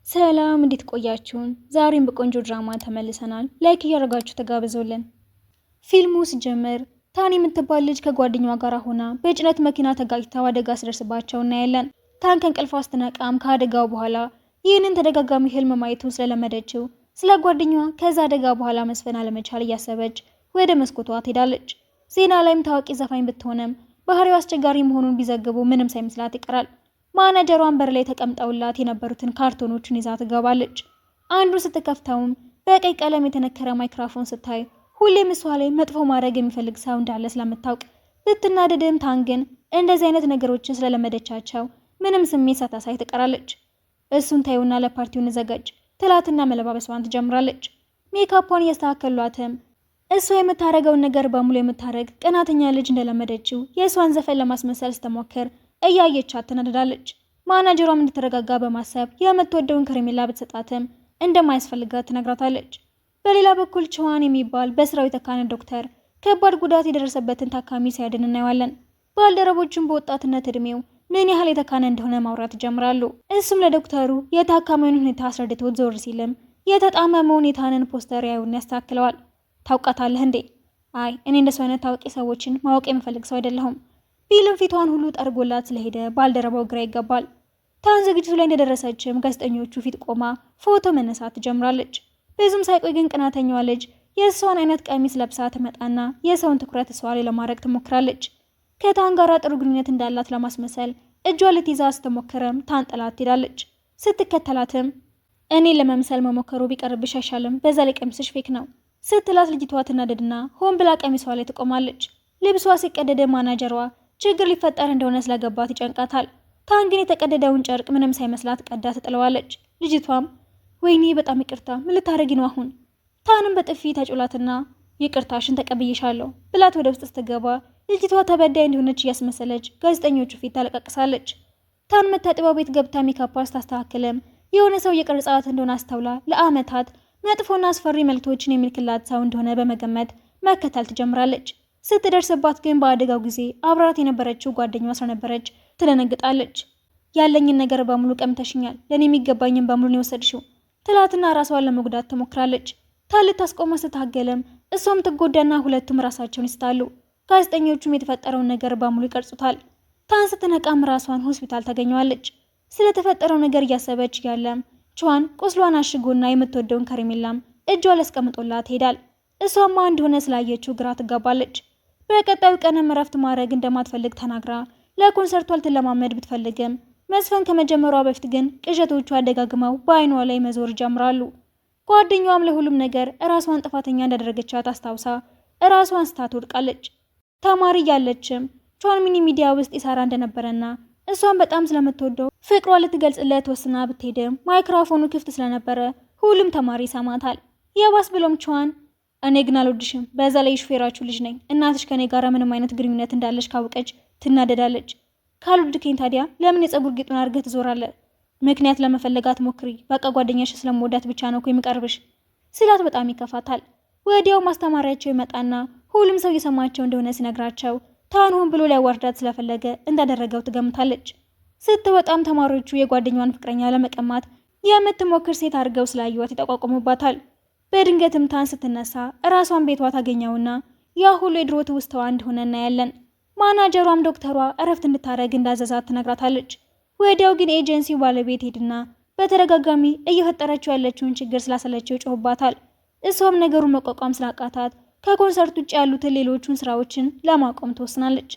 ሰላም እንዴት ቆያችሁን? ዛሬም በቆንጆ ድራማ ተመልሰናል። ላይክ እያደረጋችሁ ተጋብዘውልን። ፊልሙ ሲጀምር ታን የምትባል ልጅ ከጓደኛዋ ጋር ሆና በጭነት መኪና ተጋጭተው አደጋ ሲደርስባቸው እናያለን። ታን ከእንቅልፏ ስትነቃም ከአደጋው በኋላ ይህንን ተደጋጋሚ ህልም ማየቱን ስለለመደችው ስለ ጓደኛዋ ከዛ አደጋ በኋላ መስፈን አለመቻል እያሰበች ወደ መስኮቷ ትሄዳለች። ዜና ላይም ታዋቂ ዘፋኝ ብትሆንም ባህሪው አስቸጋሪ መሆኑን ቢዘግቡ ምንም ሳይመስላት ይቀራል። ማናጀሯን በር ላይ ተቀምጠውላት የነበሩትን ካርቶኖችን ይዛ ትገባለች። አንዱን ስትከፍተውም በቀይ ቀለም የተነከረ ማይክሮፎን ስታይ ሁሌም እሷ ላይ መጥፎ ማድረግ የሚፈልግ ሰው እንዳለ ስለምታውቅ ብትናደድም ታን ግን እንደዚህ አይነት ነገሮችን ስለለመደቻቸው ምንም ስሜት ሳታሳይ ትቀራለች። እሱን ታዩና ለፓርቲው እንዘጋጅ ትላትና መለባበሷን ትጀምራለች። ሜካፖን እያስተካከሏትም እሷ የምታረገውን ነገር በሙሉ የምታረግ ቀናተኛ ልጅ እንደለመደችው የእሷን ዘፈን ለማስመሰል ስትሞክር እያየቻት ትናደዳለች። ማናጀሯም እንድትረጋጋ በማሰብ የምትወደውን ከረሜላ ብትሰጣትም እንደማያስፈልጋት ትነግራታለች። በሌላ በኩል ቸዋን የሚባል በስራው የተካነ ዶክተር ከባድ ጉዳት የደረሰበትን ታካሚ ሲያድን እናየዋለን። ባልደረቦቹም በወጣትነት እድሜው ምን ያህል የተካነ እንደሆነ ማውራት ይጀምራሉ። እሱም ለዶክተሩ የታካሚውን ሁኔታ አስረድቶት ዞር ሲልም የተጣመመውን የታንን ፖስተር ያዩን ያስተካክለዋል። ታውቃታለህ እንዴ? አይ እኔ እንደሱ አይነት ታዋቂ ሰዎችን ማወቅ የምፈልግ ሰው አይደለሁም ቢልም ፊቷን ሁሉ ጠርጎላት ስለሄደ ባልደረባው ግራ ይገባል። ታን ዝግጅቱ ላይ እንደደረሰችም ጋዜጠኞቹ ፊት ቆማ ፎቶ መነሳት ትጀምራለች። ብዙም ሳይቆይ ግን ቅናተኛዋ ልጅ የእሷን አይነት ቀሚስ ለብሳ ትመጣና የሰውን ትኩረት እሷ ላይ ለማድረግ ትሞክራለች። ከታን ጋር ጥሩ ግንኙነት እንዳላት ለማስመሰል እጇ ልትይዛ ስትሞክርም ታን ጥላት ትሄዳለች። ስትከተላትም እኔ ለመምሰል መሞከሩ ቢቀርብሽ አይሻልም? በዛ ላይ ቀሚስሽ ፌክ ነው ስትላት ልጅቷ ትናደድና ሆን ብላ ቀሚሷ ላይ ትቆማለች። ልብሷ ሲቀደደ ማናጀሯ ችግር ሊፈጠር እንደሆነ ስለገባት ይጨንቃታል። ታን ግን የተቀደደውን ጨርቅ ምንም ሳይመስላት ቀዳ ትጥለዋለች። ልጅቷም ወይኔ በጣም ይቅርታ ምን ልታረጊ ነው አሁን? ታንም በጥፊ ተጮላትና ይቅርታሽን ተቀብዬሻለሁ ብላት ወደ ውስጥ ስትገባ ልጅቷ ተበዳይ እንደሆነች እያስመሰለች ጋዜጠኞቹ ፊት ታለቃቅሳለች። ታን መታጠቢያ ቤት ገብታ ሜካፕ ታስተካክልም የሆነ ሰው የቀረጻት እንደሆነ አስተውላ ለአመታት መጥፎና አስፈሪ መልክቶችን የሚልክላት ሰው እንደሆነ በመገመት መከተል ትጀምራለች። ስትደርስባት ግን በአደጋው ጊዜ አብራት የነበረችው ጓደኛዋ ስለነበረች ትደነግጣለች። ያለኝን ነገር በሙሉ ቀምተሽኛል፣ ለኔ የሚገባኝን በሙሉ ነው የወሰድሽው ትላትና ራሷን ለመጉዳት ትሞክራለች። ታልታስቆማ ስትታገልም እሷም ትጎዳና ሁለቱም ራሳቸውን ይስታሉ። ጋዜጠኞቹም የተፈጠረውን ነገር በሙሉ ይቀርጹታል። ታን ስትነቃም ራሷን ሆስፒታል ታገኘዋለች። ስለተፈጠረው ነገር እያሰበች ያለም ቸዋን ቁስሏን አሽጎና የምትወደውን ከረሜላም እጇ ላስቀምጦላት ሄዳል። እሷማ እንደሆነ ስላየችው ግራ ትጋባለች። በቀጣዩ ቀንም እረፍት ማድረግ እንደማትፈልግ ተናግራ ለኮንሰርቱ ልትለማመድ ብትፈልግም መስፈን ከመጀመሯ በፊት ግን ቅዠቶቹ አደጋግመው በአይኗ ላይ መዞር ጀምራሉ። ጓደኛዋም ለሁሉም ነገር እራሷን ጥፋተኛ እንዳደረገቻት አስታውሳ እራሷን ስታ ትወድቃለች። ተማሪ እያለችም ቸዋን ሚኒ ሚዲያ ውስጥ ይሰራ እንደነበረና እሷን በጣም ስለምትወደው ፍቅሯ ልትገልጽለት ወስና ብትሄድም ማይክሮፎኑ ክፍት ስለነበረ ሁሉም ተማሪ ይሰማታል። የባስ ብሎም ቸዋን እኔ ግን አልወድሽም፣ በዛ ላይ ሹፌራችሁ ልጅ ነኝ፣ እናትሽ ከኔ ጋር ምንም አይነት ግንኙነት እንዳለች ካወቀች ትናደዳለች። ካልወድከኝ ታዲያ ለምን የፀጉር ጌጡን አድርገህ ትዞራለህ? ምክንያት ለመፈለግ አትሞክሪ፣ በቃ ጓደኛሽ ስለምወዳት ብቻ ነው እኮ የሚቀርብሽ ስላት በጣም ይከፋታል። ወዲያው ማስተማሪያቸው ይመጣና ሁሉም ሰው እየሰማቸው እንደሆነ ሲነግራቸው ታን ሆን ብሎ ሊያዋርዳት ስለፈለገ እንዳደረገው ትገምታለች። ስትወጣም ተማሪዎቹ የጓደኛዋን ፍቅረኛ ለመቀማት የምትሞክር ሴት አድርገው ስላዩዋት ይጠቋቁሙባታል። በድንገትም ታን ስትነሳ እራሷን ቤቷ ታገኘውና ያ ሁሉ የድሮ ትውስታዋ እንደሆነ እናያለን። ማናጀሯም ዶክተሯ እረፍት እንድታረግ እንዳዘዛት ትነግራታለች። ወዲያው ግን ኤጀንሲው ባለቤት ሄድና በተደጋጋሚ እየፈጠረችው ያለችውን ችግር ስላሰለችው ይጮህባታል። እሷም ነገሩን መቋቋም ስላቃታት ከኮንሰርት ውጭ ያሉትን ሌሎቹን ስራዎችን ለማቆም ትወስናለች።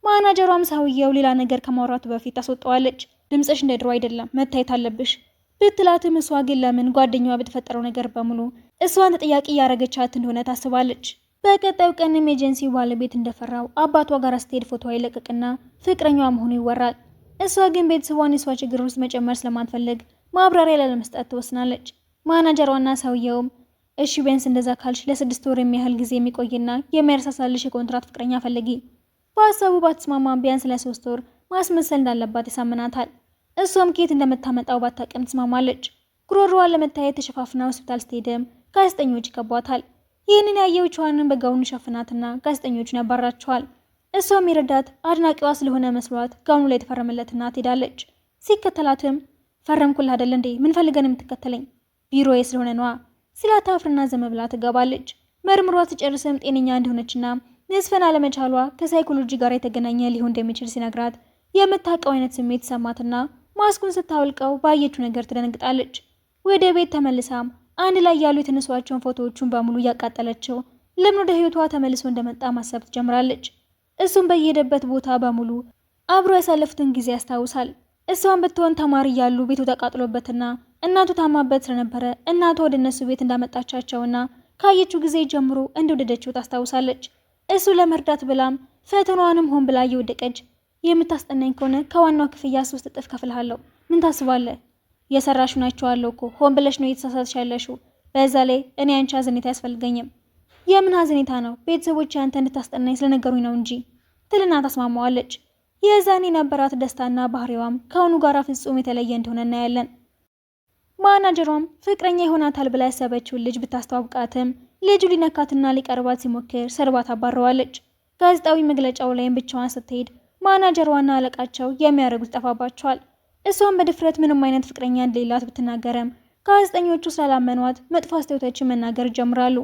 ማናጀሯም ሰውየው ሌላ ነገር ከማውራቱ በፊት ታስወጣዋለች። ድምፅሽ እንደ ድሮ አይደለም፣ መታየት አለብሽ ብትላትም እሷ ግን ለምን ጓደኛዋ በተፈጠረው ነገር በሙሉ እሷን ተጠያቂ እያረገቻት እንደሆነ ታስባለች። በቀጣዩ ቀንም ኤጀንሲው ባለቤት እንደፈራው አባቷ ጋር ስትሄድ ፎቶ ይለቀቅና ፍቅረኛዋ መሆኑ ይወራል። እሷ ግን ቤተሰቧን የሷ ችግር ውስጥ መጨመር ስለማትፈልግ ማብራሪያ ላለመስጠት ትወስናለች። ማናጀሯና ሰውየውም እሺ ቢያንስ እንደዛ ካልሽ ለ6 ወር የሚያህል ጊዜ የሚቆይና የሚያረሳሳልሽ የኮንትራት ፍቅረኛ ፈልጊ። በሀሳቡ ባትስማማም ቢያንስ ለ3 ወር ማስመሰል እንዳለባት ያሳምናታል። እሷም ኬት እንደምታመጣው ባታቀም ትስማማለች። ጉሮሮዋን ለመታየት ተሸፋፍና ሆስፒታል ስትሄድም ጋዜጠኞች ይከቧታል። ይህንን ያየው ቸዋንን በጋውኑ ሸፍናትና ጋዜጠኞቹን ያባራቸዋል። እሷም የረዳት አድናቂዋ ስለሆነ መስሏት ጋውኑ ላይ ተፈረመለትና ትሄዳለች። ሲከተላትም ፈረምኩልህ አይደል እንዴ? ምን ፈልገን የምትከተለኝ? ቢሮዬ ስለሆነ ነዋ ሲላት አፍርና ዘም ብላ ትገባለች። መርምሯ ትጨርስም ጤነኛ እንደሆነችና መስፈን አለመቻሏ ከሳይኮሎጂ ጋር የተገናኘ ሊሆን እንደሚችል ሲነግራት የምታውቀው አይነት ስሜት ሰማትና ማስኩን ስታወልቀው ባየችው ነገር ትደነግጣለች። ወደ ቤት ተመልሳም አንድ ላይ ያሉ የተነሷቸውን ፎቶዎቹን በሙሉ እያቃጠለችው ለምን ወደ ህይወቷ ተመልሶ እንደመጣ ማሰብ ትጀምራለች። እሱም በየሄደበት ቦታ በሙሉ አብሮ ያሳለፉትን ጊዜ ያስታውሳል። እሷን ብትሆን ተማሪ እያሉ ቤቱ ተቃጥሎበትና እናቱ ታማበት ስለነበረ እናቷ ወደ እነሱ ቤት እንዳመጣቻቸውና ካየችው ጊዜ ጀምሮ እንደወደደችው ታስታውሳለች። እሱ ለመርዳት ብላም ፈተናዋንም ሆን ብላ እየወደቀች የምታስጠናኝ ከሆነ ከዋናው ክፍያ 3 እጥፍ ከፍልሃለሁ። ምን ታስባለህ? የሰራሽው ናቸዋለሁ እኮ ሆን ብለሽ ነው እየተሳሳትሽ ያለሽው። በዛ ላይ እኔ አንቺ ሀዘኔታ አያስፈልገኝም። የምን ሀዘኔታ ነው? ቤተሰቦች አንተ እንድታስጠናኝ ስለነገሩኝ ነው እንጂ ትልና ታስማማዋለች። የዛኔ ነበራት ደስታና ባህሪዋም ከአሁኑ ጋር ፍጹም የተለየ እንደሆነ እናያለን። ማናጀሯም ፍቅረኛ ይሆናታል ብላ ያሰበችውን ልጅ ብታስተዋውቃትም ልጁ ሊነካትና ሊቀርባት ሲሞክር ሰርባት አባረዋለች። ጋዜጣዊ መግለጫው ላይም ብቻዋን ስትሄድ ማናጀሯና አለቃቸው የሚያደርጉት ጠፋባቸዋል። እሷም በድፍረት ምንም አይነት ፍቅረኛ እንደሌላት ብትናገረም ጋዜጠኞቹ ስላላመኗት መጥፎ አስተያየቶችን መናገር ይጀምራሉ።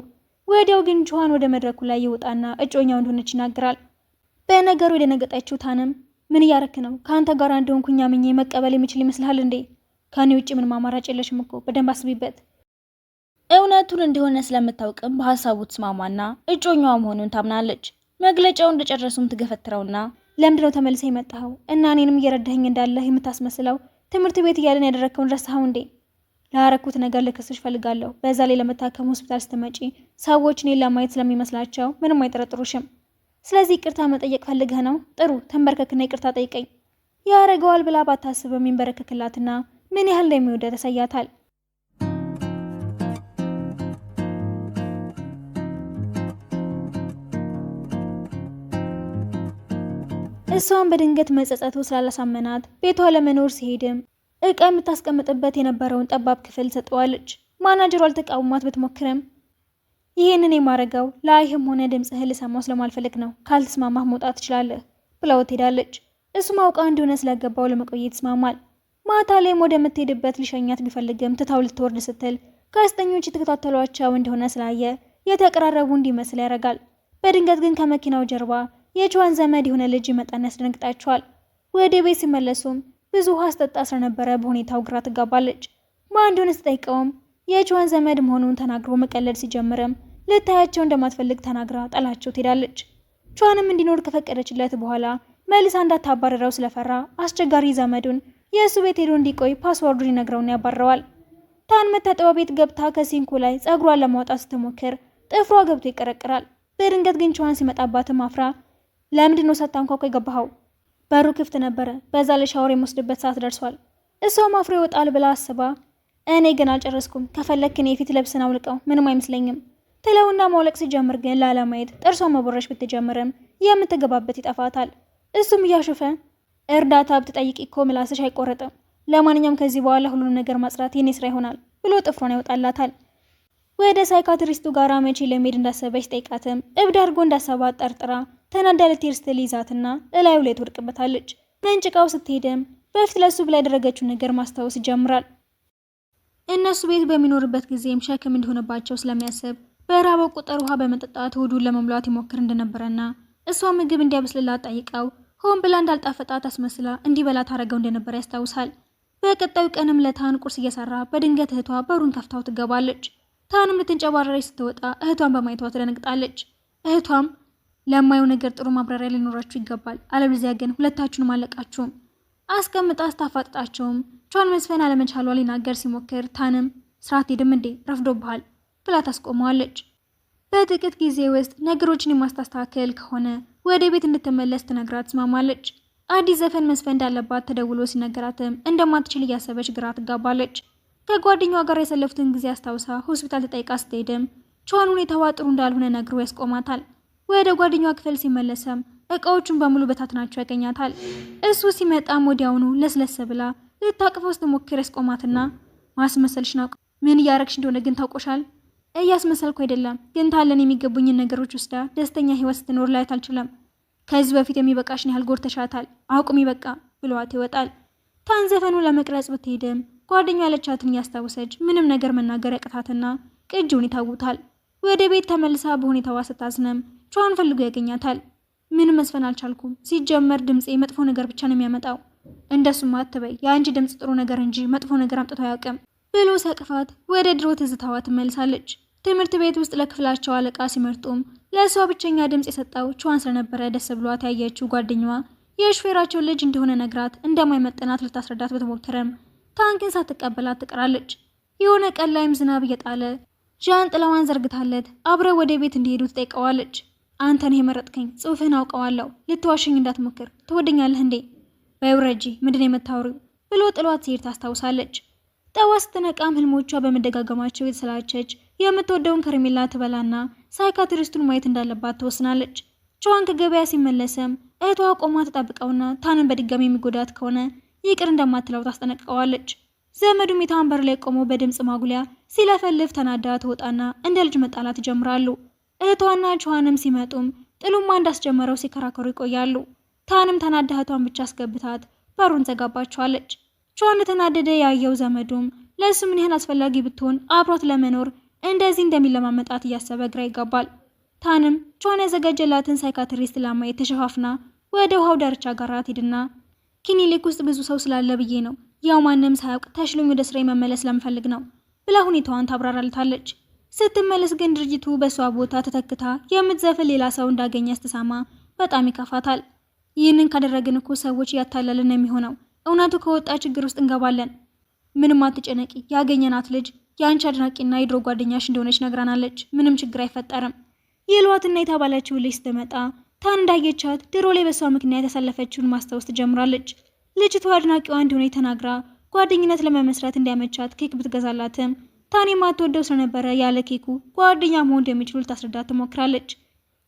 ወዲያው ግን ጆሃን ወደ መድረኩ ላይ ይወጣና እጮኛው እንደሆነች ይናገራል። በነገሩ የደነገጠችው ታንም ምን እያረክ ነው? ከአንተ ጋር እንደሆንኩኝ አምኜ መቀበል የሚችል ይመስልሃል እንዴ? ከኔ ውጭ ምንም አማራጭ የለሽም እኮ፣ በደንብ አስቢበት። እውነቱን እንደሆነ ስለምታውቅም በሀሳቡ ትስማማና እጮኛዋ መሆኑን ታምናለች። መግለጫውን እንደጨረሱም ትገፈትረውና ለምንድነው ተመልሰህ የመጣኸው? እና እኔንም እየረዳኸኝ እንዳለህ የምታስመስለው? ትምህርት ቤት እያለን ያደረግከውን ረሳኸው እንዴ? ላረኩት ነገር ልክስሽ ፈልጋለሁ። በዛ ላይ ለመታከም ሆስፒታል ስትመጪ ሰዎች እኔን ለማየት ስለሚመስላቸው ምንም አይጠረጥሩሽም። ስለዚህ ይቅርታ መጠየቅ ፈልገህ ነው? ጥሩ፣ ተንበርከክና ይቅርታ ጠይቀኝ። ያረገዋል ብላ ባታስብ የሚንበረከክላትና ምን ያህል እንደሚወደድ ያሳያታል። እሷን በድንገት መጸጸቱ ስላላሳመናት ቤቷ ለመኖር ሲሄድም እቃ የምታስቀምጥበት የነበረውን ጠባብ ክፍል ሰጠዋለች። ማናጀሯ አልተቃወማት ብትሞክርም ይህንን የማረገው ለአይህም ሆነ ድምፅህን ልሰማው ስለማልፈልግ ነው፣ ካልተስማማህ መውጣት ትችላለህ ብላው ትሄዳለች። እሱም አውቃ እንደሆነ ስለገባው ለመቆየት ይስማማል። ማታ ላይም ወደምትሄድበት ሊሸኛት ቢፈልግም ትታው ልትወርድ ስትል ጋዜጠኞች የተከታተሏቸው እንደሆነ ስላየ የተቀራረቡ እንዲመስል ያደርጋል። በድንገት ግን ከመኪናው ጀርባ የጆሃን ዘመድ የሆነ ልጅ ይመጣና ያስደነግጣቸዋል። ወደ ቤት ሲመለሱም ብዙ ውሃ አስጠጣ ስለነበረ በሁኔታው ግራ ትጋባለች። ማን እንደሆነ ስትጠይቀውም የጆሃን ዘመድ መሆኑን ተናግሮ መቀለድ ሲጀምርም ልታያቸው እንደማትፈልግ ተናግራ ጠላቸው ትሄዳለች። ጆሃንም እንዲኖር ከፈቀደችለት በኋላ መልሳ እንዳታባረረው ስለፈራ አስቸጋሪ ዘመዱን የእሱ ቤት ሄዶ እንዲቆይ ፓስወርዱን ይነግረውና ያባረዋል። ታን መታጠቢያ ቤት ገብታ ከሲንኩ ላይ ጸጉሯን ለማውጣት ስትሞክር ጥፍሯ ገብቶ ይቀረቅራል። በድንገት ግን ጆሃን ሲመጣባትም አፍራ ለምንድነው ሳታንኳኳ የገባኸው? በሩ ክፍት ነበረ። በዛ ላይ ሻወር የምወስድበት ሰዓት ደርሷል። እሷም አፍሮ ይወጣል ብላ አስባ እኔ ግን አልጨረስኩም፣ ከፈለክ እኔ የፊት ልብስን አውልቀው፣ ምንም አይመስለኝም ትለውና ማውለቅ ሲጀምር ግን ላለማየት ጥርሷን መቦረሽ ብትጀምርም የምትገባበት ይጠፋታል። እሱም እያሾፈ እርዳታ ብትጠይቂ እኮ ምላስሽ አይቆረጥም፣ ለማንኛውም ከዚህ በኋላ ሁሉንም ነገር ማጽዳት የኔ ስራ ይሆናል ብሎ ጥፍሯን ያወጣላታል። ወደ ሳይካትሪስቱ ጋር መቼ ለመሄድ እንዳሰበች ጠይቃትም እብድ አድርጎ እንዳሰባት ጠርጥራ ተናዳ ልትሄድ ስትል ይዛትና እላዩ ላይ ትወድቅበታለች። መንጭቃው ስትሄድም በፊት ለሱ ብላ ያደረገችውን ነገር ማስታወስ ይጀምራል። እነሱ ቤት በሚኖርበት ጊዜም ሸክም እንደሆነባቸው ስለሚያስብ በራበው ቁጥር ውሃ በመጠጣት ሆዱን ለመሙላት ይሞክር እንደነበረና እሷ ምግብ እንዲያበስልላት ጠይቀው ሆን ብላ እንዳልጣፈጣት አስመስላ እንዲበላ ታረገው እንደነበረ ያስታውሳል። በቀጣዩ ቀንም ለታን ቁርስ እየሰራ በድንገት እህቷ በሩን ከፍታው ትገባለች። ታንም ልትንጨባረረች ስትወጣ እህቷን በማየቷ ትደነግጣለች። እህቷም ለማየው ነገር ጥሩ ማብራሪያ ሊኖራችሁ ይገባል፣ አለበለዚያ ግን ሁለታችሁንም አለቃችሁም አስቀምጣ አስታፋጥጣቸውም ጆሃን መስፈን አለመቻሏ ሊናገር ሲሞክር ታንም ስርዓት ሄድም እንዴ ረፍዶብሃል ብላ ታስቆመዋለች። በጥቂት ጊዜ ውስጥ ነገሮችን የማስታስተካከል ከሆነ ወደ ቤት እንድትመለስ ትነግራት ትስማማለች። አዲስ ዘፈን መስፈን እንዳለባት ተደውሎ ሲነገራትም እንደማትችል እያሰበች ግራ ትጋባለች። ከጓደኛዋ ጋር ያሳለፉትን ጊዜ አስታውሳ ሆስፒታል ተጠይቃ ስትሄድም ጆሃን ሁኔታዋ ጥሩ እንዳልሆነ ነግሮ ያስቆማታል። ወደ ጓደኛዋ ክፍል ሲመለሰም እቃዎቹን በሙሉ በታትናቸው ያገኛታል። እሱ ሲመጣም ወዲያውኑ ለስለስ ብላ ልታቅፈው ስትሞክር ያስቆማትና ማስመሰልሽ ነው፣ ምን እያረግሽ እንደሆነ ግን ታውቆሻል። እያስመሰልኩ አይደለም፣ ግን ታለን የሚገቡኝን ነገሮች ወስዳ ደስተኛ ህይወት ስትኖር ላይት አልችልም። ከዚህ በፊት የሚበቃሽን ያህል ጎድተሻታል፣ አቁሚ በቃ ብለዋት ይወጣል። ታን ዘፈኑ ለመቅረጽ ብትሄድም ጓደኛ ያለቻትን ያስታወሰች ምንም ነገር መናገር ያቅታትና ቅጂውን ይታውታል። ወደ ቤት ተመልሳ በሁኔታዋ ስታዝነም ቿን ፈልጎ ያገኛታል። ምንም መስፈን አልቻልኩም። ሲጀመር ድምጼ መጥፎ ነገር ብቻ ነው የሚያመጣው። እንደሱማ አትበይ፣ የአንቺ ድምጽ ጥሩ ነገር እንጂ መጥፎ ነገር አምጥቶ አያውቅም ብሎ ሰቅፋት ወደ ድሮ ትዝታዋ ትመልሳለች። ትምህርት ቤት ውስጥ ለክፍላቸው አለቃ ሲመርጡም ለእሷ ብቸኛ ድምጽ የሰጠው ቿን ስለነበረ ደስ ብሏት ያየችው ጓደኛዋ የሹፌራቸው ልጅ እንደሆነ ነግራት እንደማይመጥናት ልታስረዳት ብትሞክርም ታንክን ሳትቀበላት ትቀራለች። የሆነ ቀን ላይም ዝናብ እየጣለ ዣንጥላዋን ዘርግታለት አብረው ወደ ቤት እንዲሄዱ ትጠይቀዋለች። አንተን የመረጥከኝ ጽሑፍህን አውቀዋለሁ፣ ልትዋሽኝ እንዳትሞክር፣ ትወደኛለህ እንዴ? በውረጂ ምንድን የምታወሪው ብሎ ጥሏት ሲሄድ ታስታውሳለች። ጠዋት ስትነቃም ህልሞቿ በመደጋገማቸው የተሰላቸች የምትወደውን ከረሜላ ትበላና ሳይካትሪስቱን ማየት እንዳለባት ትወስናለች። ቿን ከገበያ ሲመለስም እህቷ ቆማ ተጣብቀውና ታንን በድጋሚ የሚጎዳት ከሆነ ይቅር እንደማትለው ታስጠነቅቀዋለች። ዘመዱም የታን በር ላይ ቆሞ በድምጽ ማጉሊያ ሲለፈልፍ ተናዳ ትወጣና እንደ ልጅ መጣላት ይጀምራሉ። እህቷና ቿንም ሲመጡም ጥሉማ እንዳስጀመረው ሲከራከሩ ይቆያሉ። ታንም ተናዳ እህቷን ብቻ አስገብታት በሩን ዘጋባቸዋለች። ቿን ተናደደ ያየው ዘመዱም ለሱ ምን ያህል አስፈላጊ ብትሆን አብሯት ለመኖር እንደዚህ እንደሚለማመጣት እያሰበ ግራ ይጋባል። ታንም ቿን ያዘጋጀላትን ሳይካትሪስት ለማየት ተሸፋፍና ወደ ውሃው ዳርቻ ጋር ትሄድና ክሊኒክ ውስጥ ብዙ ሰው ስላለ ብዬ ነው፣ ያው ማንም ሳያውቅ ተሽሎኝ ወደ ስራ መመለስ ለምፈልግ ነው ብላ ሁኔታዋን ታብራራልታለች። ስትመለስ ግን ድርጅቱ በሷ ቦታ ተተክታ የምትዘፍን ሌላ ሰው እንዳገኘ ስትሰማ በጣም ይከፋታል። ይህንን ካደረግን እኮ ሰዎች እያታለልን የሚሆነው፣ እውነቱ ከወጣ ችግር ውስጥ እንገባለን። ምንም አትጨነቂ፣ ያገኘናት ልጅ የአንቺ አድናቂና የድሮ ጓደኛሽ እንደሆነች ነግራናለች፣ ምንም ችግር አይፈጠርም ይሏትና የተባለችው ልጅ ስትመጣ ታን እንዳየቻት ድሮ ላይ በሷ ምክንያት ያሳለፈችውን ማስታወስ ትጀምራለች። ልጅቷ አድናቂዋ እንደሆነ ተናግራ ጓደኝነት ለመመስረት እንዲያመቻት ኬክ ብትገዛላትም ታን የማትወደው ስለነበረ ያለ ኬኩ ጓደኛ መሆን እንደሚችሉ ልታስረዳት ትሞክራለች።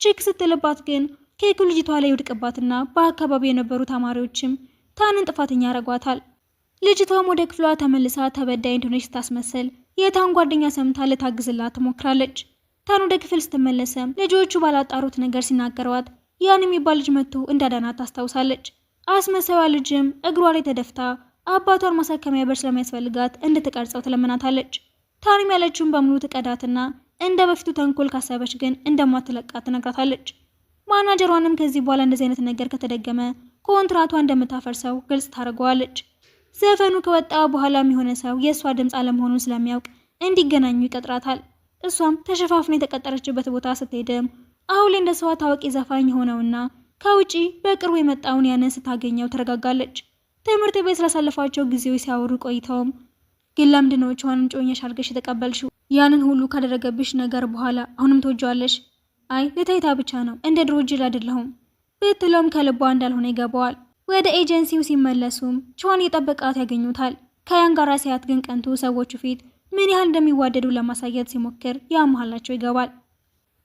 ችክ ስትልባት ግን ኬኩ ልጅቷ ላይ ይወድቅባትና በአካባቢው የነበሩ ተማሪዎችም ታንን ጥፋተኛ ያረጓታል። ልጅቷም ወደ ክፍሏ ተመልሳ ተበዳይ እንደሆነች ስታስመስል የታን ጓደኛ ሰምታ ልታግዝላት ትሞክራለች። ታን ወደ ክፍል ስትመለሰም ልጆቹ ባላጣሩት ነገር ሲናገሯት ያን የሚባል ልጅ መጥቶ እንዳዳናት ታስታውሳለች። አስመሳይዋ ልጅም እግሯ ላይ ተደፍታ አባቷን ማሳከሚያ ብር ስለሚያስፈልጋት እንድትቀርጸው ትለምናታለች። ታንም ያለችውን በሙሉ ትቀዳትና እንደ በፊቱ ተንኮል ካሰበች ግን እንደማትለቃት ትነግራታለች። ማናጀሯንም ከዚህ በኋላ እንደዚህ አይነት ነገር ከተደገመ ኮንትራቷ እንደምታፈርሰው ግልጽ ታደርገዋለች። ዘፈኑ ከወጣ በኋላም የሆነ ሰው የእሷ ድምፅ አለመሆኑን ስለሚያውቅ እንዲገናኙ ይቀጥራታል። እሷም ተሸፋፍና የተቀጠረችበት ቦታ ስትሄድም አሁን ላይ እንደ ሰዋ ታዋቂ ዘፋኝ የሆነውና ከውጪ በቅርቡ የመጣውን ያንን ስታገኘው ተረጋጋለች። ትምህርት ቤት ስላሳለፋቸው ጊዜዎች ሲያወሩ ቆይተውም ግን ለምንድን ነው ቿንን ጮኛሽ አድርገሽ የተቀበልሽው? ያንን ሁሉ ካደረገብሽ ነገር በኋላ አሁንም ትወጂዋለሽ? አይ ለታይታ ብቻ ነው፣ እንደ ድሮ ጅል አይደለሁም ብትለውም ከልቧ እንዳልሆነ ይገባዋል። ወደ ኤጀንሲው ሲመለሱም ቿን የጠበቃት ያገኙታል። ከያን ጋር ሲያት ግን ቀንቶ ሰዎቹ ፊት ምን ያህል እንደሚዋደዱ ለማሳየት ሲሞክር ያመሃላቸው ይገባል።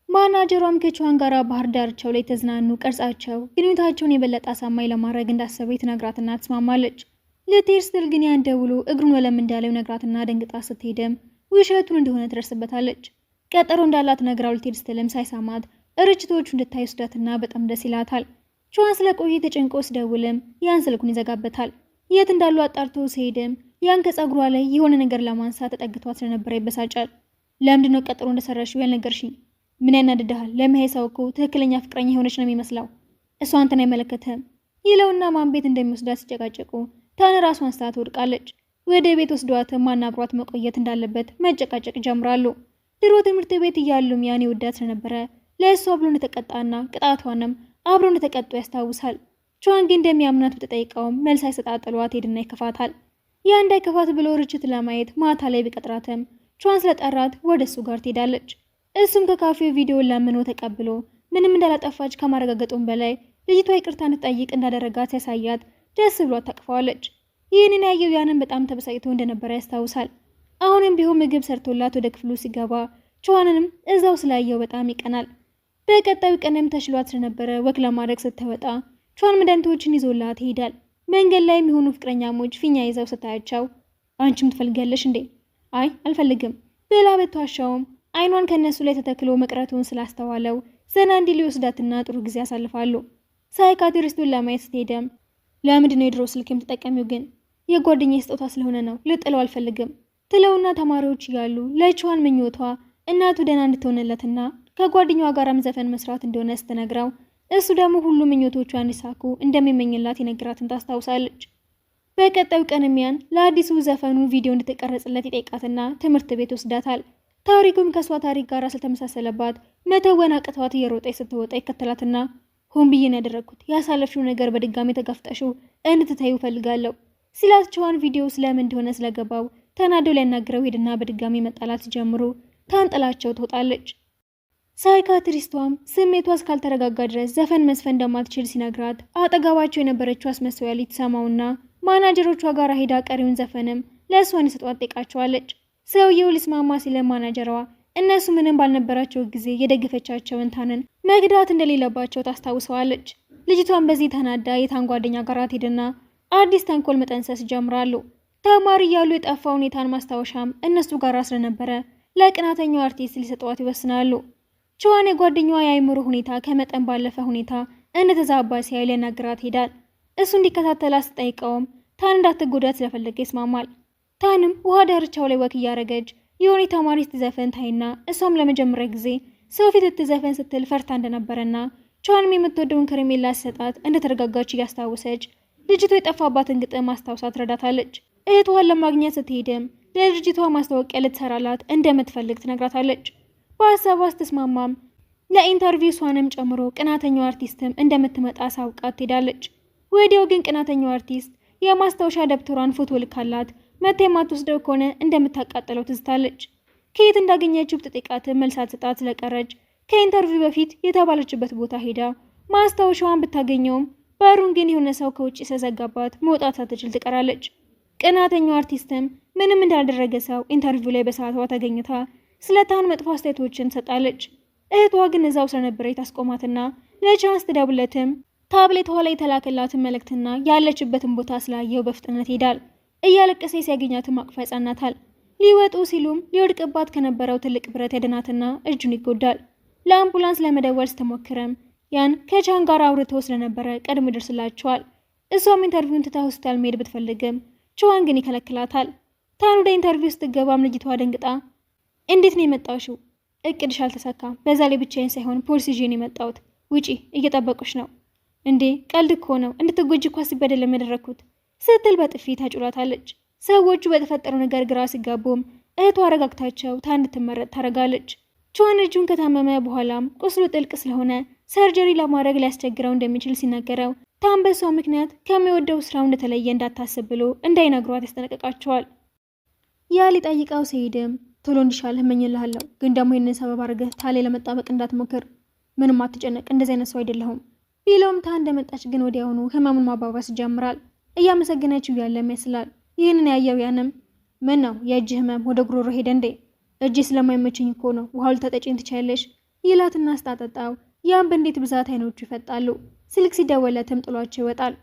ማናጀሯም ከቿን ጋር ባህር ዳርቻው ላይ ተዝናኑ ቀርጻቸው ግንኙነታቸውን የበለጠ አሳማኝ ለማድረግ እንዳሰበ ትነግራትና ትስማማለች። ልትሄድ ስትል ግን ያን ደውሎ እግሩን ወለም እንዳለው ነግራትና ደንግጣ ስትሄድም ውሸቱን እንደሆነ ትደርስበታለች። ቀጠሮ እንዳላት ነግራው ልትሄድ ስትልም ሳይሰማት ርችቶቹ እንድታይ ወስዳትና በጣም ደስ ይላታል። ቿን ስለቆየ ተጨንቆ ስደውልም ያን ስልኩን ይዘጋበታል። የት እንዳሉ አጣርቶ ሲሄድም ያን ከጸጉሯ ላይ የሆነ ነገር ለማንሳት ተጠግቷት ስለነበረ ይበሳጫል። ለምንድነው ቀጠሮ እንደሰራሽው ያልነገርሽኝ? ምን ያናድድሃል? ለመሄድ ሰው እኮ ትክክለኛ ፍቅረኛ የሆነች ነው የሚመስለው፣ እሷ አንተን አይመለከትህም ይለውና ማን ቤት እንደሚወስዳት ሲጨቃጨቁ ታን ራሷን ስታ ትወድቃለች። ወደ ቤት ወስዷትም ማን አብሯት መቆየት እንዳለበት መጨቃጨቅ ጀምራሉ። ድሮ ትምህርት ቤት እያሉም ያን ይወዳት ስለነበረ ለእሷ ብሎ እንደተቀጣና ቅጣቷንም አብሮ እንደተቀጡ ያስታውሳል። ቿን ግን እንደሚያምናት ብትጠይቀውም መልስ አይሰጣጥሏት ሄድና ይከፋታል። ያ እንዳይከፋት ብሎ ርችት ለማየት ማታ ላይ ቢቀጥራትም ቿን ስለጠራት ወደ እሱ ጋር ትሄዳለች። እሱም ከካፌው ቪዲዮን ለምኖ ተቀብሎ ምንም እንዳላጠፋች ከማረጋገጡም በላይ ልጅቷ ይቅርታ እንድትጠይቅ እንዳደረጋት ያሳያት ደስ ብሏት ታቅፈዋለች። ይህንን ያየው ያንን በጣም ተበሳጭቶ እንደነበረ ያስታውሳል። አሁንም ቢሆን ምግብ ሰርቶላት ወደ ክፍሉ ሲገባ ቿንንም እዛው ስላየው በጣም ይቀናል። በቀጣዩ ቀንም ተሽሏት ስለነበረ ወክ ለማድረግ ስትወጣ ቿን መድኃኒቶችን ይዞላት ይሄዳል። መንገድ ላይ የሚሆኑ ፍቅረኛሞች ፊኛ ይዘው ስታያቸው አንቺም ትፈልጊያለሽ እንዴ? አይ አልፈልግም ብላ ብትዋሻውም አይኗን ከነሱ ላይ ተተክሎ መቅረቱን ስላስተዋለው ዘና እንዲል ይወስዳትና ጥሩ ጊዜ ያሳልፋሉ። ሳይካትሪስቱን ለማየት ስትሄድም ለምንድን ነው የድሮ ስልክ የምትጠቀሚው ግን? የጓደኛዬ ስጦታ ስለሆነ ነው፣ ልጥለው አልፈልግም ትለውና ተማሪዎች እያሉ ለቹዋን ምኞቷ እናቱ ደህና እንድትሆንለትና ከጓደኛዋ ጋርም ዘፈን መስራት እንደሆነ ስትነግረው እሱ ደግሞ ሁሉ ምኞቶቿ እንዲሳኩ እንደሚመኝላት የነግራትን ታስታውሳለች። በቀጣዩ ቀን ሚያን ለአዲሱ ዘፈኑ ቪዲዮ እንድትቀረጽለት ይጠይቃትና ትምህርት ቤት ወስዳታል። ታሪኩም ከሷ ታሪክ ጋር ስለተመሳሰለባት መተወን አቅቷት እየሮጠች ስትወጣ ይከተላትና ሆን ብዬን ያደረግኩት ያሳለፍሽው ነገር በድጋሚ ተጋፍጠሽው እንድትታዩ ፈልጋለሁ ሲላት ቹዋን ቪዲዮ ስለምን እንደሆነ ስለገባው ተናደው ሊያናግረው ሄድና በድጋሚ መጣላት ሲጀምሩ ታንጥላቸው ትወጣለች። ሳይካትሪስቷም ስሜቷ እስካልተረጋጋ ድረስ ዘፈን መስፈን እንደማትችል ሲነግራት አጠገባቸው የነበረችው አስመሳያ ልትሰማውና ማናጀሮቿ ጋር ሄዳ ቀሪውን ዘፈንም ለእሷ እንዲሰጧት ጠይቃቸዋለች። ሰውየው ሊስማማ ሲለ ማናጀሯ እነሱ ምንም ባልነበራቸው ጊዜ የደገፈቻቸውን ታንን መግዳት እንደሌለባቸው ታስታውሰዋለች። ልጅቷን በዚህ ተናዳ የታን ጓደኛ ጋር ትሄድና አዲስ ተንኮል መጠንሰስ ይጀምራሉ። ተማሪ እያሉ የጠፋ ሁኔታን ማስታወሻም እነሱ ጋር ስለነበረ ለቅናተኛው አርቲስት ሊሰጧት ይወስናሉ። ቹዋን የጓደኛዋ የአይምሮ ሁኔታ ከመጠን ባለፈ ሁኔታ እንደተዛባ ሲያይ ሊያናግራት ሄዳል። እሱ እንዲከታተላት ስትጠይቀውም ታን እንዳትጎዳት ስለፈለገ ይስማማል። ታንም ውሃ ዳርቻው ላይ ወክ እያረገች የሆነ ተማሪ ስትዘፈን ታይና እሷም ለመጀመሪያ ጊዜ ሰው ፊት ስትዘፈን ስትል ፈርታ እንደነበረና ቹዋንም የምትወደውን ከረሜላ ሰጣት እንደተረጋጋች እያስታወሰች ልጅቷ የጠፋባትን ግጥም ማስታወሳ ትረዳታለች። እህቷን ለማግኘት ስትሄድም ለድርጅቷ ማስታወቂያ ልትሰራላት እንደምትፈልግ ትነግራታለች። በሀሳቧ ስትስማማም ለኢንተርቪው እሷንም ጨምሮ ቅናተኛው አርቲስትም እንደምትመጣ ሳውቃት ትሄዳለች። ወዲያው ግን ቅናተኛው አርቲስት የማስታወሻ ደብተሯን ፎቶ ልካላት መታ የማትወስደው ከሆነ እንደምታቃጥለው ትዝታለች። ከየት እንዳገኘችው ብትጠይቃትም መልስ ሳትሰጣት ስለቀረች ከኢንተርቪው በፊት የተባለችበት ቦታ ሄዳ ማስታወሻዋን ብታገኘውም በሩን ግን የሆነ ሰው ከውጭ ስለዘጋባት መውጣት ሳትችል ትቀራለች። ቅናተኛው አርቲስትም ምንም እንዳልደረገ ሰው ኢንተርቪው ላይ በሰዓቷ ተገኝታ ስለ ታን መጥፎ አስተያየቶችን ሰጣለች። እህቷ ግን እዛው ስለነበረ ታስቆማትና ለቻንስ ትደውልለትም ታብሌቷ ላይ የተላከላትን መልእክትና ያለችበትን ቦታ ስላየው በፍጥነት ሄዳል። እያለቀሰ ሲያገኛትም አቅፋ ያጻናታል። ሊወጡ ሲሉም ሊወድቅባት ከነበረው ትልቅ ብረት ያድናትና እጁን ይጎዳል። ለአምቡላንስ ለመደወል ስትሞክርም ያን ከቻን ጋር አውርተው ስለነበረ ቀድሞ ይደርስላቸዋል። እሷም ኢንተርቪውን ትታ ሆስፒታል መሄድ ብትፈልግም ቹዋን ግን ይከለክላታል። ታን ወደ ኢንተርቪው ስትገባም ልጅቷ ደንግጣ እንዴት ነው የመጣሽው? እቅድሽ አልተሳካም። በዛ ላይ ብቻዬን ሳይሆን ፖሊስ ይዤ ነው የመጣሁት። ውጪ፣ እየጠበቁሽ ነው። እንዴ ቀልድ እኮ ነው፣ እንድትጎጂ እኮ አስቤ አይደለም ያደረኩት ስትል በጥፊ ታጩላታለች። ሰዎቹ በተፈጠረው ነገር ግራ ሲጋቡም እህቷ አረጋግታቸው ታን እንድትመረጥ ታረጋለች። ቹዋን እጁን ከታመመ በኋላም ቁስሉ ጥልቅ ስለሆነ ሰርጀሪ ለማድረግ ሊያስቸግረው እንደሚችል ሲነገረው ታን በሷ ምክንያት ከሚወደው ስራው እንደተለየ እንዳታስብ ብሎ እንዳይነግሯት ያስጠነቅቃቸዋል። ያ ሊጠይቀው ሲሄድም ቶሎ እንዲሻልህ እመኝልሃለሁ፣ ግን ደግሞ ይህንን ሰበብ አድርገህ ታሌ ለመጣበቅ እንዳትሞክር፣ ምንም አትጨነቅ፣ እንደዚህ አይነት ሰው አይደለሁም ቢለውም ታን እንደመጣች ግን ወዲያውኑ ህመሙን ማባባስ ይጀምራል። እያመሰገነችው ያለም ይመስላል። ይህንን ያየው ያንም ምን ነው የእጅ ህመም ወደ ጉሮሮ ሄደ እንዴ? እጅ ስለማይመችኝ እኮ ነው፣ ውሃው ልታጠጪኝ ትችያለሽ ይላትና አስታጠጣው። ያም በእንዴት ብዛት አይኖቹ ይፈጣሉ። ስልክ ሲደወለትም ጥሏቸው ይወጣል።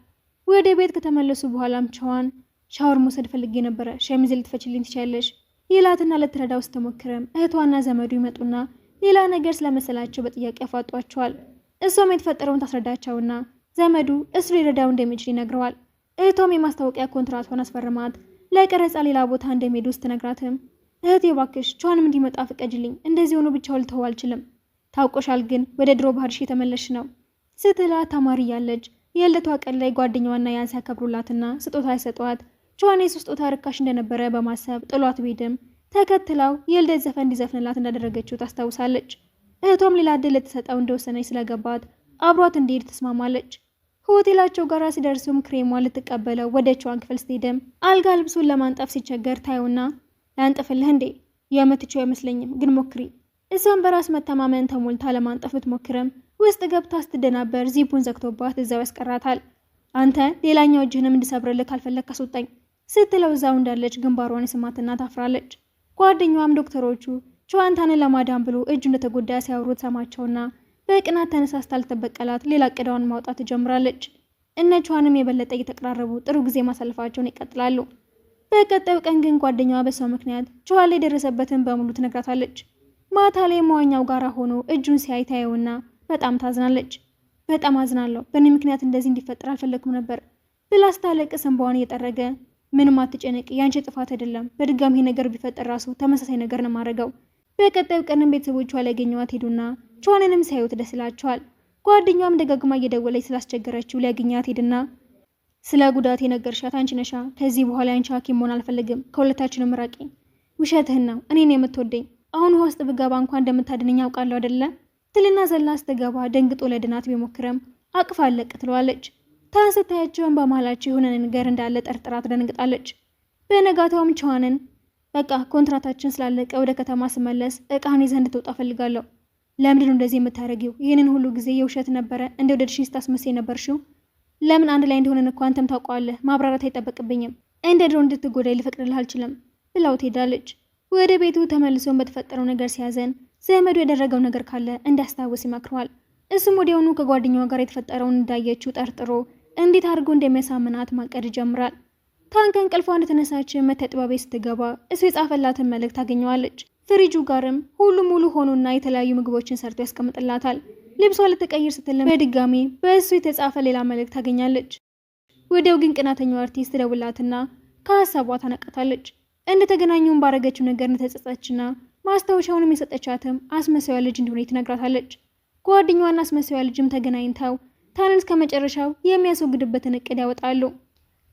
ወደ ቤት ከተመለሱ በኋላም ቹዋን ሻወር መውሰድ ፈልጌ ነበረ፣ ሸሚዝ ልትፈችልኝ ትችያለሽ ይላትና ልትረዳው ስትሞክርም እህቷና ዘመዱ ይመጡና ሌላ ነገር ስለመሰላቸው በጥያቄ ያፋጧቸዋል። እሷም የተፈጠረውን ታስረዳቸውና ዘመዱ እሱ ሊረዳው እንደሚችል ይነግረዋል። እህቷም የማስታወቂያ ኮንትራቷን አስፈርማት ለቀረጻ ሌላ ቦታ እንደሚሄዱ ስትነግራትም እህቴ እባክሽ ቹዋንም እንዲመጣ ፍቀጅልኝ፣ እንደዚህ ሆኖ ብቻው ልተው አልችልም፣ ታውቆሻል ግን ወደ ድሮ ባህርሽ የተመለሽ ነው ስትላት ተማሪ ያለች የልደቷ ቀን ላይ ጓደኛዋና ያን ሲያከብሩላትና ስጦታ ይሰጧት ቹዋን የሱ ስጦታ ርካሽ እንደነበረ በማሰብ ጥሏት ቤድም ተከትላው የልደት ዘፈን እንዲዘፍንላት እንዳደረገችው ታስታውሳለች። እህቷም ሌላ ዕድል ልትሰጠው እንደወሰነች ስለገባት አብሯት እንዲሄድ ትስማማለች። ሆቴላቸው ጋር ሲደርሱም ክሬሟን ልትቀበለው ወደ ቹዋን ክፍል ስትሄድም አልጋ ልብሱን ለማንጠፍ ሲቸገር ታየውና ላንጥፍልህ እንዴ? የምትችው አይመስለኝም ግን ሞክሪ። እሷም በራስ መተማመን ተሞልታ ለማንጠፍ ብትሞክርም ውስጥ ገብታ ስትደናበር ዚፑን ዘግቶባት እዛው ያስቀራታል። አንተ ሌላኛው እጅህንም እንድሰብርልህ ካልፈለግ አስወጣኝ ስትለው እዛው እንዳለች ግንባሯን ስማትና ታፍራለች። ጓደኛዋም ዶክተሮቹ ቹዋን ታንን ለማዳን ብሎ እጁ እንደተጎዳ ሲያወሩት ሰማቸውና በቅናት ተነሳስታ ልትበቀላት ሌላ እቅዳውን ማውጣት ትጀምራለች። እነ ቹዋንም የበለጠ እየተቀራረቡ ጥሩ ጊዜ ማሳለፋቸውን ይቀጥላሉ። በቀጣዩ ቀን ግን ጓደኛዋ በሰው ምክንያት ቹዋን ላይ የደረሰበትን በሙሉ ትነግራታለች። ማታ ላይ መዋኛው ጋር ሆኖ እጁን ሲያይ ታየውና በጣም ታዝናለች። በጣም አዝናለሁ፣ በእኔ ምክንያት እንደዚህ እንዲፈጠር አልፈለኩም ነበር ብላ ስታለቅስ እንባዋን እየጠረገ ምንም አትጨነቂ፣ ያንቺ ጥፋት አይደለም። በድጋሚ ነገር ቢፈጠር ራሱ ተመሳሳይ ነገር ነው ማድረገው። በቀጣዩ ቀንም ቤተሰቦቿ ሊያገኟት ሄዱና ቿንንም ሳይወት ደስ ይላቸዋል። ጓደኛዋም ደጋግማ እየደወለች ስላስቸገረችው ሊያገኛት ሄድና ስለ ጉዳት የነገርሻት አንቺ ነሻ? ከዚህ በኋላ አንቺ ሐኪም መሆን አልፈልግም፣ ከሁለታችንም ራቂ። ውሸትህን ነው፣ እኔን የምትወደኝ አሁን ውሃ ውስጥ ብገባ እንኳን እንደምታድነኝ አውቃለሁ አይደለ? ትልና ዘላ ስትገባ ደንግጦ ለድናት ቢሞክርም አቅፋ አለቅ ትለዋለች። ታን ስታያቸውን በመሃላቸው የሆነ ነገር እንዳለ ጠርጥራ ትደነግጣለች። በነጋታውም ቿንን በቃ ኮንትራታችን ስላለቀ ወደ ከተማ ስመለስ እቃህን ይዘህ እንድትወጣ ፈልጋለሁ። ለምንድን ነው እንደዚህ የምታደርጊው? ይህንን ሁሉ ጊዜ የውሸት ነበረ እንደ ወደድሽኝ ስታስመስይ ነበርሽው። ለምን አንድ ላይ እንደሆነን እኮ አንተም ታውቀዋለህ። ማብራራት አይጠበቅብኝም። እንደ ድሮ እንድትጎዳይ ልፈቅድልህ አልችልም ብላው ትሄዳለች። ወደ ቤቱ ተመልሶን በተፈጠረው ነገር ሲያዘን ዘመዱ ያደረገው ነገር ካለ እንዲያስታውስ ይመክረዋል። እሱም ወዲያውኑ ከጓደኛዋ ጋር የተፈጠረውን እንዳየችው ጠርጥሮ እንዴት አድርጎ እንደሚያሳምናት ማቀድ ይጀምራል። ታን ከእንቅልፏ እንደተነሳች መታጠቢያ ቤት ስትገባ እሱ የጻፈላትን መልእክት ታገኘዋለች። ፍሪጁ ጋርም ሁሉ ሙሉ ሆኖና የተለያዩ ምግቦችን ሰርቶ ያስቀምጥላታል። ልብሷ ልትቀይር ስትልም በድጋሚ በእሱ የተጻፈ ሌላ መልእክት ታገኛለች። ወዲያው ግን ቅናተኛው አርቲስት ደውላትና ከሀሳቧ ታነቃታለች። እንደተገናኙም ባረገችው ነገር እንደተጸጸችና ማስታወሻውንም የሰጠቻትም አስመሳዩ ልጅ እንደሆነ ትነግራታለች። ጓደኛዋና አስመሳዩ ልጅም ተገናኝተው ታንን እስከ መጨረሻው የሚያስወግድበትን እቅድ ያወጣሉ።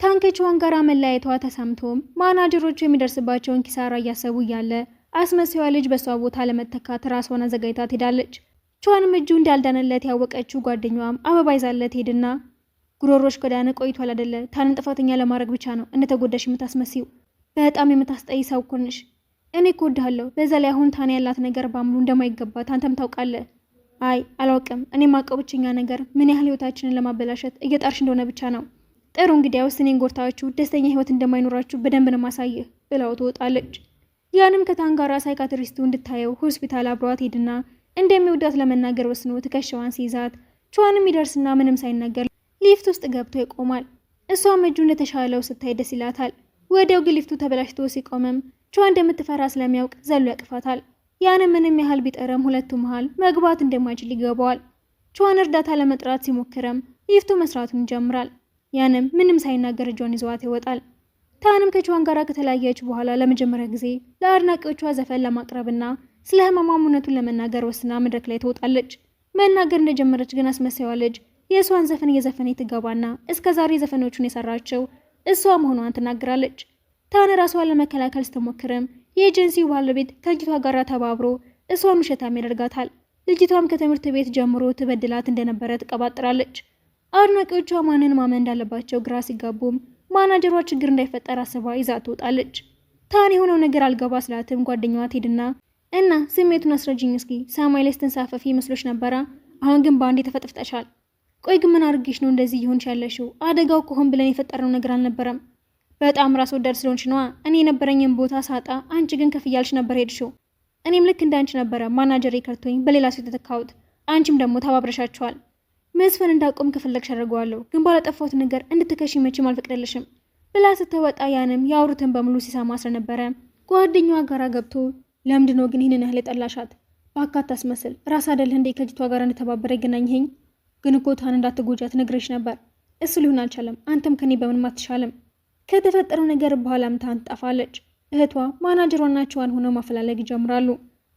ታን ከቿን ጋር መለያየቷ ተሰምቶም ማናጀሮቹ የሚደርስባቸውን ኪሳራ እያሰቡ እያለ አስመሳዩ ልጅ በሷ ቦታ ለመተካት ራሷን አዘጋጅታ ትሄዳለች። ቿንም እጁ እንዳልዳነለት ያወቀችው ጓደኛዋም አበባ ይዛለት ሄድና ጉሮሮሽ ከዳነ ቆይቷል አይደለ? ታንን ጥፋተኛ ለማድረግ ብቻ ነው እንደተጎዳሽ የምታስመስይው። በጣም የምታስጠይ ሰው እኮ ነሽ። እኔ እኮ እወድሃለሁ። በዛ ላይ አሁን ታን ያላት ነገር በሙሉ እንደማይገባት አንተም ታውቃለህ። አይ አላውቅም። እኔ ማውቀው ብቸኛ ነገር ምን ያህል ህይወታችንን ለማበላሸት እየጣርሽ እንደሆነ ብቻ ነው። ጥሩ እንግዲያውስ እኔን ጎርታችሁ ደስተኛ ህይወት እንደማይኖራችሁ በደንብ ነው ማሳየህ ብላው ትወጣለች። ያንም ከታን ጋራ ሳይካትሪስቱ እንድታየው ሆስፒታል አብሯት ሄድና እንደሚወዳት ለመናገር ወስኖ ትከሻዋን ሲይዛት ቿንም ይደርስና ምንም ሳይናገር ሊፍት ውስጥ ገብቶ ይቆማል። እሷም እጁ እንደተሻለው ስታይ ደስ ይላታል። ወዲያው ግን ሊፍቱ ተበላሽቶ ሲቆምም ቿ እንደምትፈራ ስለሚያውቅ ዘሎ ያቅፋታል። ያንም ምንም ያህል ቢጠረም ሁለቱ መሃል መግባት እንደማይችል ይገባዋል። ቿን እርዳታ ለመጥራት ሲሞክርም ሊፍቱ መስራቱን ይጀምራል። ያንም ምንም ሳይናገር እጇን ይዘዋት ይወጣል። ታንም ከቿን ጋር ከተለያየች በኋላ ለመጀመሪያ ጊዜ ለአድናቂዎቿ ዘፈን ለማቅረብና ስለ ህመሟም እውነቱን ለመናገር ወስና መድረክ ላይ ትወጣለች። መናገር እንደጀመረች ግን አስመሳይዋ ልጅ የእሷን ዘፈን እየዘፈነ ትገባና እስከዛሬ ዘፈኖቹን የሰራቸው እሷ መሆኗን ትናገራለች። ታን ራሷን ለመከላከል ስትሞክርም የኤጀንሲው ባለቤት ከልጅቷ ጋር ተባብሮ እሷን ውሸታም ያደርጋታል። ልጅቷም ከትምህርት ቤት ጀምሮ ትበድላት እንደነበረ ትቀባጥራለች። አድናቂዎቿ ማንን ማመን እንዳለባቸው ግራ ሲጋቡም ማናጀሯ ችግር እንዳይፈጠር አስባ ይዛ ትወጣለች። ታን የሆነው ነገር አልገባ ስላትም ጓደኛዋ ትሄድና እና ስሜቱን አስረጅኝ እስኪ፣ ሰማይ ላይ ስትንሳፈፊ መስሎሽ ነበራ? አሁን ግን በአንዴ ተፈጥፍጠሻል። ቆይ ግን ምን አድርጌሽ ነው እንደዚህ ይሆንሽ ያለሽው? አደጋው ከሆን ብለን የፈጠረው ነገር አልነበረም። በጣም ራስ ወዳድ ስለሆንሽ ነዋ። እኔ የነበረኝን ቦታ ሳጣ አንቺ ግን ከፍ እያልሽ ነበር ሄድሽው። እኔም ልክ እንዳንቺ ነበረ ማናጀሬ ከርቶኝ በሌላ ሰው የተተካሁት። አንቺም ደግሞ ተባብረሻቸዋል። መስፈን እንዳቆም ከፈለግሽ አደርገዋለሁ፣ ግን ባላጠፋሁት ነገር እንድትከሺ መቼም አልፈቅደልሽም ብላ ስትወጣ ያንም ያወሩትን በሙሉ ሲሰማ ስለነበረ ጓደኛዋ ጋራ ገብቶ ለምንድነው ግን ይህንን ያህል የጠላሻት? ባካት ታስመስል። ራስ አይደል እንዴ ከልጅቷ ጋር እንደተባበረ ይገናኝኝ? ግን እኮ ታን እንዳትጎጃት ነግሬሽ ነበር። እሱ ሊሆን አልቻለም። አንተም ከኔ በምንም አትሻለም። ከተፈጠረው ነገር በኋላም ታን ትጠፋለች። እህቷ ማናጀሯና ቿን ሆነው ማፈላለግ ይጀምራሉ።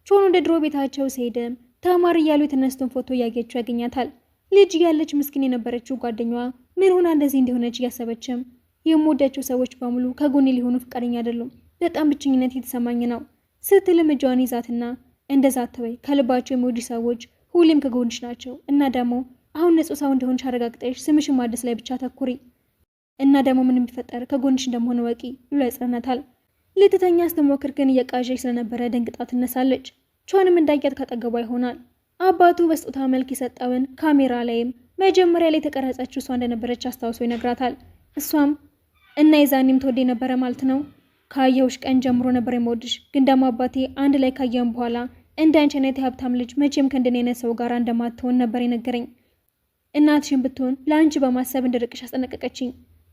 ቿን ወደ ድሮ ቤታቸው ሲሄድም ተማሪ እያሉ የተነሱትን ፎቶ እያየችው ያገኛታል። ልጅ ያለች ምስኪን የነበረችው ጓደኛዋ ምን ሆና እንደዚህ እንደሆነች እያሰበችም የምወዳቸው ሰዎች በሙሉ ከጎኔ ሊሆኑ ፈቃደኛ አይደሉም፣ በጣም ብቸኝነት የተሰማኝ ነው ስትልም እጇን ይዛትና እንደዛ አትበይ፣ ከልባቸው የሚወዱ ሰዎች ሁሌም ከጎንሽ ናቸው እና ደግሞ አሁን ንጹህ ሰው እንደሆንሽ አረጋግጠሽ ስምሽን ማደስ ላይ ብቻ ተኩሪ እና ደግሞ ምንም ቢፈጠር ከጎንሽ እንደመሆነ ወቂ ብሎ ያጽናናታል። ልትተኛ ስትሞክር ግን እየቃዠች ስለነበረ ደንግጣ ትነሳለች። ቿንም እንዳያት ካጠገቧ ይሆናል። አባቱ በስጦታ መልክ የሰጠውን ካሜራ ላይም መጀመሪያ ላይ የተቀረጸችው እሷ እንደነበረች አስታውሶ ይነግራታል። እሷም እና የዛኔም ተወዴ ነበረ ማለት ነው? ካየሁሽ ቀን ጀምሮ ነበር የምወድሽ፣ ግን ደግሞ አባቴ አንድ ላይ ካየን በኋላ እንደ አንቺ አይነት የሀብታም ልጅ መቼም ከእንደኔ አይነት ሰው ጋር እንደማትሆን ነበር የነገረኝ። እናትሽን ብትሆን ለአንቺ በማሰብ እንደርቅሽ አስጠነቀቀችኝ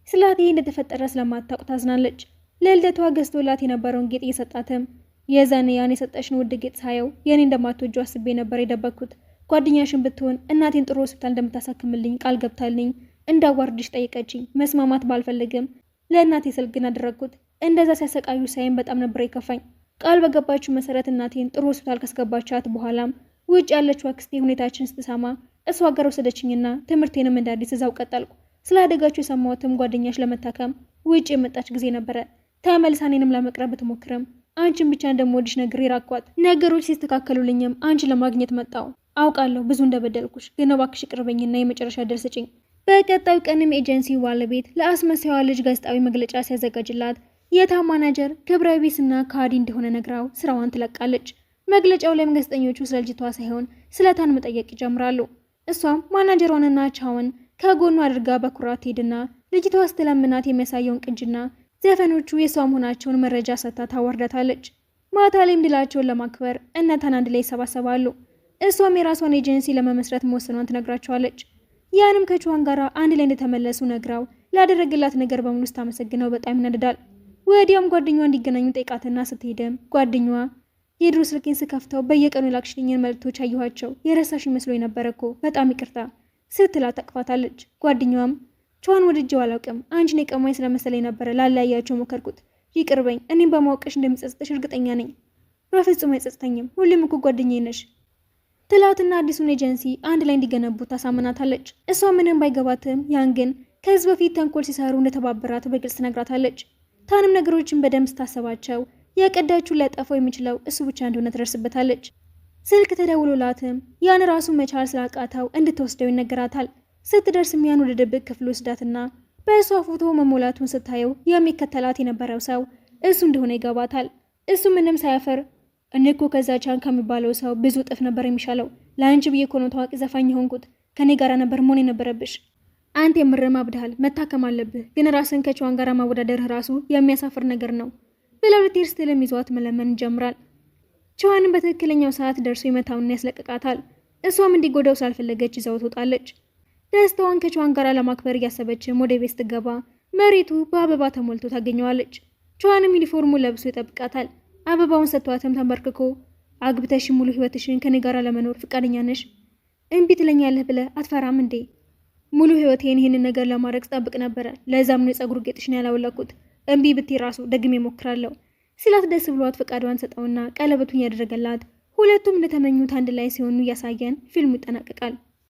ስላት ይሄ እንደተፈጠረ ስለማታውቅ ታዝናለች። ለልደቷ ገዝቶላት የነበረውን ጌጥ እየሰጣትም የዛኔ ያን የሰጠሽን ውድ ጌጥ ሳየው የኔ እንደማትወጁ አስቤ ነበር የደበኩት። ጓደኛሽን ብትሆን እናቴን ጥሩ ሆስፒታል እንደምታሳክምልኝ ቃል ገብታልኝ እንዳዋርድሽ ጠይቀችኝ። መስማማት ባልፈልግም ለእናቴ ስል ግን አደረግኩት። እንደዛ ሲያሰቃዩ ሳይም በጣም ነበር የከፋኝ። ቃል በገባችሁ መሰረት እናቴን ጥሩ ሆስፒታል ካስገባቻት በኋላም ውጭ ያለችው አክስቴ ሁኔታችን ስትሰማ እሷ ጋር ወሰደችኝና ትምህርቴንም እንደ አዲስ እዛው ቀጠልኩ። ስለ አደጋችሁ የሰማሁትም ጓደኛሽ ለመታከም ውጭ የመጣች ጊዜ ነበረ። ተመልሳ እኔንም ለመቅረብ ብትሞክርም አንቺን ብቻ እንደምወድሽ ነግሬ ራኳት። ነገሮች ሲስተካከሉልኝም አንቺን ለማግኘት መጣው። አውቃለሁ ብዙ እንደበደልኩሽ፣ ግን እባክሽ ቅርበኝና የመጨረሻ ዕድል ስጪኝ። በቀጣዩ ቀንም ኤጀንሲው ባለቤት ለአስመሳይዋ ልጅ ጋዜጣዊ መግለጫ ሲያዘጋጅላት የታ ማናጀር ክብረ ቢስና ከሃዲ እንደሆነ ነግራው ስራዋን ትለቃለች። መግለጫው ላይም ጋዜጠኞቹ ስለ ልጅቷ ሳይሆን ስለታን መጠየቅ ይጀምራሉ። እሷም ማናጀሯንና ቻውን ከጎኑ አድርጋ በኩራት ሄድና ልጅቷ ስትለምናት የሚያሳየውን ቅጅና ዘፈኖቹ የሷ መሆናቸውን መረጃ ሰጥታ ታወርዳታለች። ማታ ላይም ድላቸውን ለማክበር እነታን አንድ ላይ ይሰባሰባሉ። እሷም የራሷን ኤጀንሲ ለመመስረት መወሰኗን ትነግራቸዋለች። ያንም ከቹዋን ጋር አንድ ላይ እንደተመለሱ ነግራው ላደረግላት ነገር በሙሉ ስታመሰግነው በጣም ይናደዳል። ወዲያውም ጓደኛዋ እንዲገናኙ ጠይቃትና ስትሄድም ጓደኛዋ የድሮ ስልኬን ስከፍተው በየቀኑ የላክሽልኝን መልእክቶች አየኋቸው፣ የረሳሽ መስሎኝ ነበር እኮ በጣም ይቅርታ ስትላት ታቅፋታለች። ጓደኛዋም ቹዋን ወድጄው አላውቅም፣ አንቺን የቀማኝ ስለመሰለኝ ነበረ ላላያቸው ሞከርኩት፣ ይቅርበኝ፣ እኔም በማወቅሽ እንደሚጸጽትሽ እርግጠኛ ነኝ። በፍጹም አይጸጽተኝም፣ ሁሌም እኮ ጓደኛዬ ነሽ ትላትና አዲሱን ኤጀንሲ አንድ ላይ እንዲገነቡ ታሳምናታለች። እሷ ምንም ባይገባትም ያን ግን ከዚህ በፊት ተንኮል ሲሰሩ እንደተባበራት በግልጽ ትነግራታለች። ታንም ነገሮችን በደንብ ስታሰባቸው የቀዳችውን ሊያጠፋው የሚችለው እሱ ብቻ እንደሆነ ትደርስበታለች። ስልክ ተደውሎላትም ያን ራሱ መቻል ስላቃተው እንድትወስደው ይነገራታል። ስትደርስም ያን ወደ ድብቅ ክፍል ወስዳትና በእሷ ፎቶ መሞላቱን ስታየው የሚከተላት የነበረው ሰው እሱ እንደሆነ ይገባታል። እሱ ምንም ሳያፈር እኔ እኮ ከዛ ቻን ከሚባለው ሰው ብዙ እጥፍ ነበር የሚሻለው፣ ለአንቺ ብዬ እኮ ነው ታዋቂ ዘፋኝ የሆንኩት፣ ከኔ ጋር ነበር መሆን የነበረብሽ። አንተ የምርም አብድሃል፣ መታከም አለብህ፣ ግን ራስን ከቻን ጋር ማወዳደርህ ራሱ የሚያሳፍር ነገር ነው ብለው ልትሄድ ስትልም ይዟት መለመን ይጀምራል። ቻንም በትክክለኛው ሰዓት ደርሶ ይመታውና ያስለቅቃታል። እሷም እንዲጎዳው ስላልፈለገች ይዛው ትወጣለች። ደስታዋን ከቻን ጋር ለማክበር እያሰበችም ወደ ቤት ስትገባ መሬቱ በአበባ ተሞልቶ ታገኘዋለች። ቻንም ዩኒፎርሙ ለብሶ ይጠብቃታል። አበባውን ሰጥቷትም ተንበርክኮ አግብተሽ ሙሉ ህይወትሽን ከኔ ጋር ለመኖር ፍቃደኛ ነሽ? እምቢ ትለኛለህ ብለህ አትፈራም እንዴ? ሙሉ ህይወቴን ይህንን ነገር ለማድረግ ጠብቅ ነበረ። ለዛም ነው የጸጉር ጌጥሽን ያላወለኩት። እምቢ ብትይ ራሱ ደግሜ ሞክራለሁ ሲላት ደስ ብሏት ፈቃዷን ሰጠውና ቀለበቱን ያደረገላት። ሁለቱም እንደተመኙት አንድ ላይ ሲሆኑ እያሳየን ፊልሙ ይጠናቀቃል።